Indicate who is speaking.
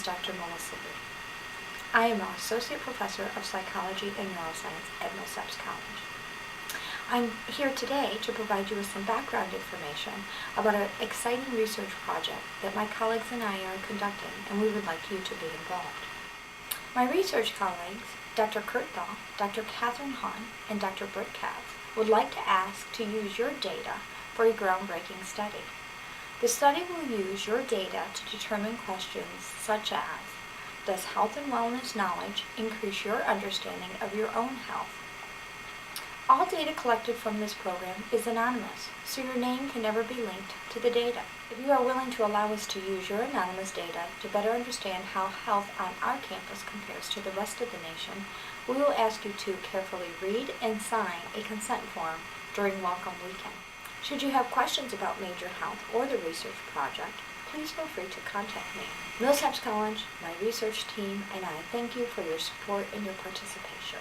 Speaker 1: Dr. Melissa Lee. I am an Associate Professor of Psychology and Neuroscience at Millsaps College. I'm here today to provide you with some background information about an exciting research project that my colleagues and I are conducting, and we would like you to be involved. My research colleagues, Dr. Kurt Dahl, Dr. Catherine Hahn, and Dr. Britt Katz, would like to ask to use your data for a groundbreaking study. The study will use your data to determine questions such as, does health and wellness knowledge increase your understanding of your own health? All data collected from this program is anonymous, so your name can never be linked to the data. If you are willing to allow us to use your anonymous data to better understand how health on our campus compares to the rest of the nation, we will ask you to carefully read and sign a consent form during Welcome Weekend. Should you have questions about Major Health or the research project, please feel free to contact me. Millsaps College, my research team, and I thank you for your support and your participation.